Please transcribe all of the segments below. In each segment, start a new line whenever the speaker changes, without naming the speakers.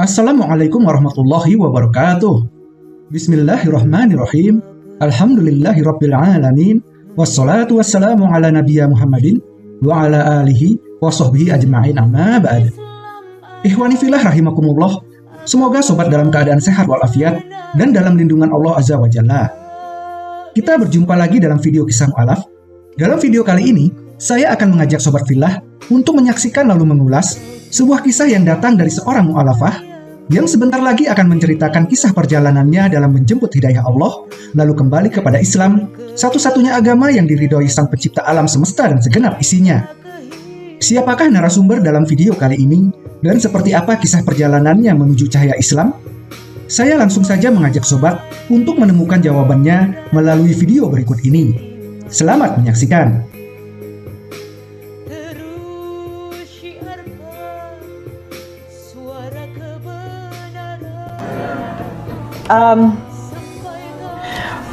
Assalamualaikum warahmatullahi wabarakatuh. Bismillahirrahmanirrahim. Alhamdulillahirabbil alamin. Wassalatu wassalamu ala nabiyya Muhammadin wa ala alihi wa sahbihi ajma'in, amma ba'd. Ikhwani fillah rahimakumullah. Semoga sobat dalam keadaan sehat walafiat dan dalam lindungan Allah Azza wa Jalla. Kita berjumpa lagi dalam video kisah mu'alaf. Dalam video kali ini, saya akan mengajak sobat fillah untuk menyaksikan lalu mengulas sebuah kisah yang datang dari seorang mu'alafah yang sebentar lagi akan menceritakan kisah perjalanannya dalam menjemput hidayah Allah, lalu kembali kepada Islam, satu-satunya agama yang diridhoi Sang Pencipta alam semesta dan segenap isinya. Siapakah narasumber dalam video kali ini, dan seperti apa kisah perjalanannya menuju cahaya Islam? Saya langsung saja mengajak sobat untuk menemukan jawabannya melalui video berikut ini. Selamat menyaksikan.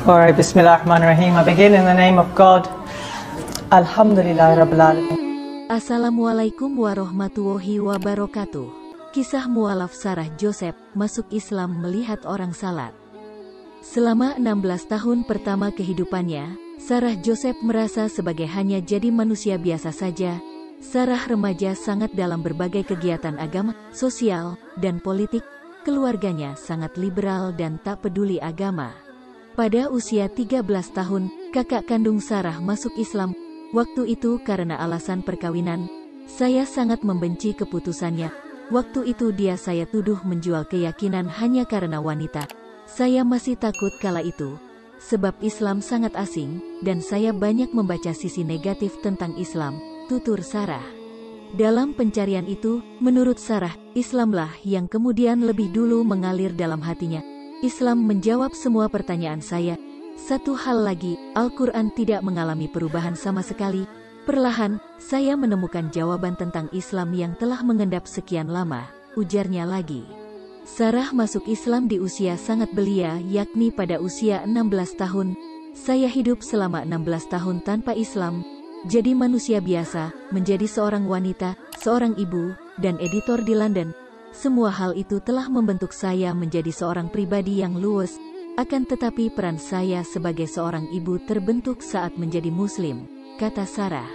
Alright, Bismillahirrahmanirrahim. I begin in the name of God. Alhamdulillah Rabbil Alamin.
Assalamualaikum warahmatullahi wabarakatuh. Kisah mu'alaf Sarah Joseph masuk Islam melihat orang salat. Selama 16 tahun pertama kehidupannya, Sarah Joseph merasa sebagai hanya jadi manusia biasa saja. Sarah remaja sangat dalam berbagai kegiatan agama, sosial, dan politik. Keluarganya sangat liberal dan tak peduli agama. Pada usia 13 tahun, kakak kandung Sarah masuk Islam. Waktu itu karena alasan perkawinan. Saya sangat membenci keputusannya. Waktu itu saya tuduh menjual keyakinan hanya karena wanita. Saya masih takut kala itu, sebab Islam sangat asing, dan saya banyak membaca sisi negatif tentang Islam, tutur Sarah. Dalam pencarian itu, menurut Sarah, Islamlah yang kemudian lebih dulu mengalir dalam hatinya. Islam menjawab semua pertanyaan saya. Satu hal lagi, Al-Quran tidak mengalami perubahan sama sekali. Perlahan, saya menemukan jawaban tentang Islam yang telah mengendap sekian lama, ujarnya lagi. Sarah masuk Islam di usia sangat belia, yakni pada usia 16 tahun. Saya hidup selama 16 tahun tanpa Islam. Jadi manusia biasa, menjadi seorang wanita, seorang ibu, dan editor di London. Semua hal itu telah membentuk saya menjadi seorang pribadi yang luwes. Akan tetapi peran saya sebagai seorang ibu terbentuk saat menjadi muslim, kata Sarah.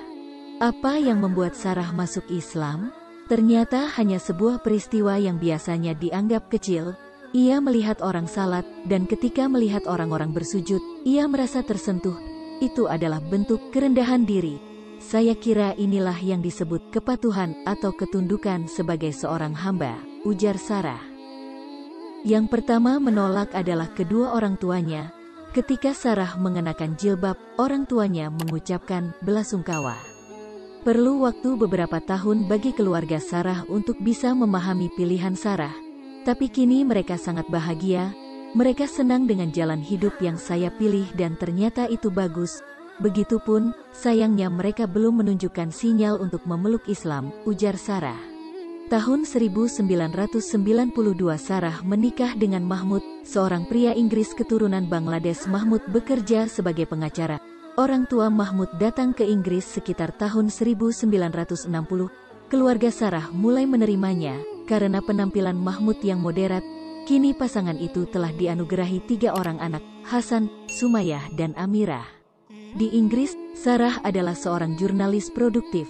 Apa yang membuat Sarah masuk Islam? Ternyata hanya sebuah peristiwa yang biasanya dianggap kecil. Ia melihat orang salat, dan ketika melihat orang-orang bersujud, ia merasa tersentuh. Itu adalah bentuk kerendahan diri. Saya kira inilah yang disebut kepatuhan atau ketundukan sebagai seorang hamba, ujar Sarah. Yang pertama menolak adalah kedua orang tuanya. Ketika Sarah mengenakan jilbab, orang tuanya mengucapkan belasungkawa. Perlu waktu beberapa tahun bagi keluarga Sarah untuk bisa memahami pilihan Sarah. Tapi kini mereka sangat bahagia. Mereka senang dengan jalan hidup yang saya pilih dan ternyata itu bagus. Begitupun, sayangnya mereka belum menunjukkan sinyal untuk memeluk Islam, ujar Sarah. Tahun 1992 Sarah menikah dengan Mahmud, seorang pria Inggris keturunan Bangladesh. Mahmud bekerja sebagai pengacara. Orang tua Mahmud datang ke Inggris sekitar tahun 1960. Keluarga Sarah mulai menerimanya, karena penampilan Mahmud yang moderat. Kini pasangan itu telah dianugerahi 3 orang anak, Hasan, Sumayyah, dan Amirah. Di Inggris, Sarah adalah seorang jurnalis produktif.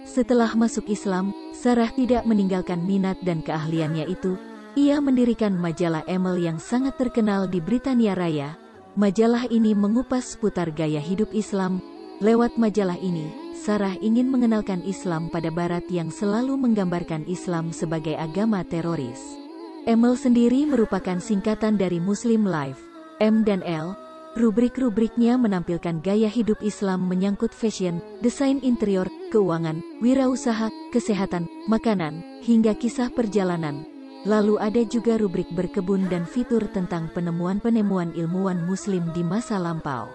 Setelah masuk Islam, Sarah tidak meninggalkan minat dan keahliannya itu. Ia mendirikan majalah Emil yang sangat terkenal di Britania Raya. Majalah ini mengupas seputar gaya hidup Islam. Lewat majalah ini, Sarah ingin mengenalkan Islam pada Barat yang selalu menggambarkan Islam sebagai agama teroris. Emil sendiri merupakan singkatan dari Muslim Life. M dan L, rubrik-rubriknya menampilkan gaya hidup Islam menyangkut fashion, desain interior, keuangan, wirausaha, kesehatan, makanan, hingga kisah perjalanan. Lalu ada juga rubrik berkebun dan fitur tentang penemuan-penemuan ilmuwan Muslim di masa lampau.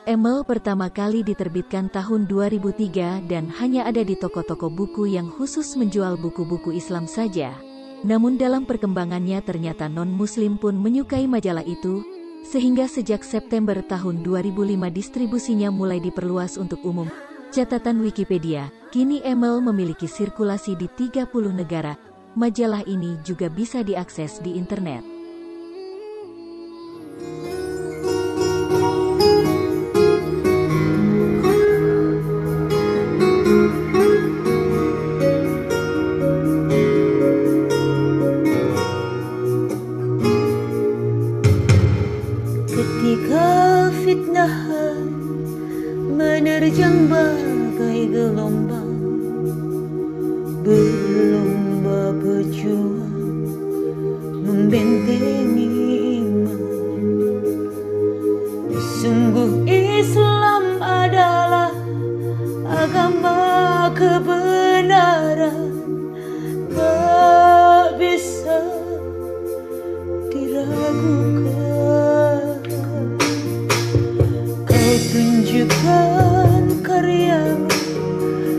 Emil pertama kali diterbitkan tahun 2003 dan hanya ada di toko-toko buku yang khusus menjual buku-buku Islam saja. Namun dalam perkembangannya ternyata non-muslim pun menyukai majalah itu, sehingga sejak September tahun 2005 distribusinya mulai diperluas untuk umum. Catatan Wikipedia, Kini Emil memiliki sirkulasi di 30 negara. Majalah ini juga bisa diakses di internet.
Ketika fitnah menerjang bagai gelombang, berlomba berjuang membentengi iman. Sungguh Islam adalah agama kebenaran, tak bisa diragukan. Kau tunjukkan karyamu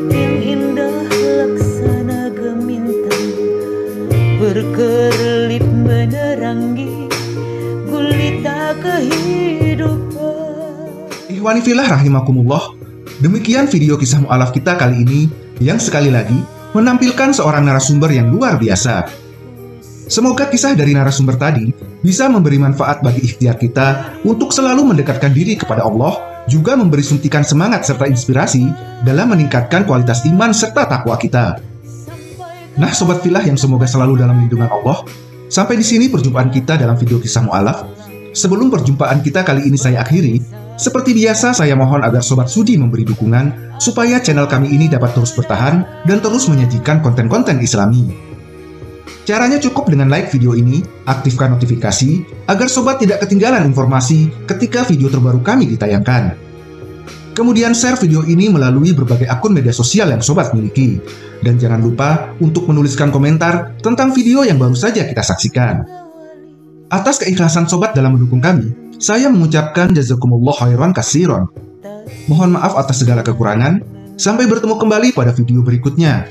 yang indah laksana gemintang, berkelip menerangi gulita kehidupan.
Ikhwani fillah rahimakumullah, demikian video kisah mu'alaf kita kali ini yang sekali lagi menampilkan seorang narasumber yang luar biasa. Semoga kisah dari narasumber tadi bisa memberi manfaat bagi ikhtiar kita untuk selalu mendekatkan diri kepada Allah, juga memberi suntikan semangat serta inspirasi dalam meningkatkan kualitas iman serta takwa kita. Nah sobat filah yang semoga selalu dalam lindungan Allah, sampai di sini perjumpaan kita dalam video kisah mu'alaf. Sebelum perjumpaan kita kali ini saya akhiri, seperti biasa saya mohon agar sobat sudi memberi dukungan supaya channel kami ini dapat terus bertahan dan terus menyajikan konten-konten Islami. Caranya cukup dengan like video ini, aktifkan notifikasi, agar sobat tidak ketinggalan informasi ketika video terbaru kami ditayangkan. Kemudian share video ini melalui berbagai akun media sosial yang sobat miliki. Dan jangan lupa untuk menuliskan komentar tentang video yang baru saja kita saksikan. Atas keikhlasan sobat dalam mendukung kami, saya mengucapkan jazakumullah khairan katsiran. Mohon maaf atas segala kekurangan. Sampai bertemu kembali pada video berikutnya.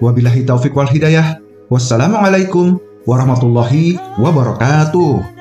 Wabillahi taufiq wal hidayah. Wassalamualaikum warahmatullahi wabarakatuh.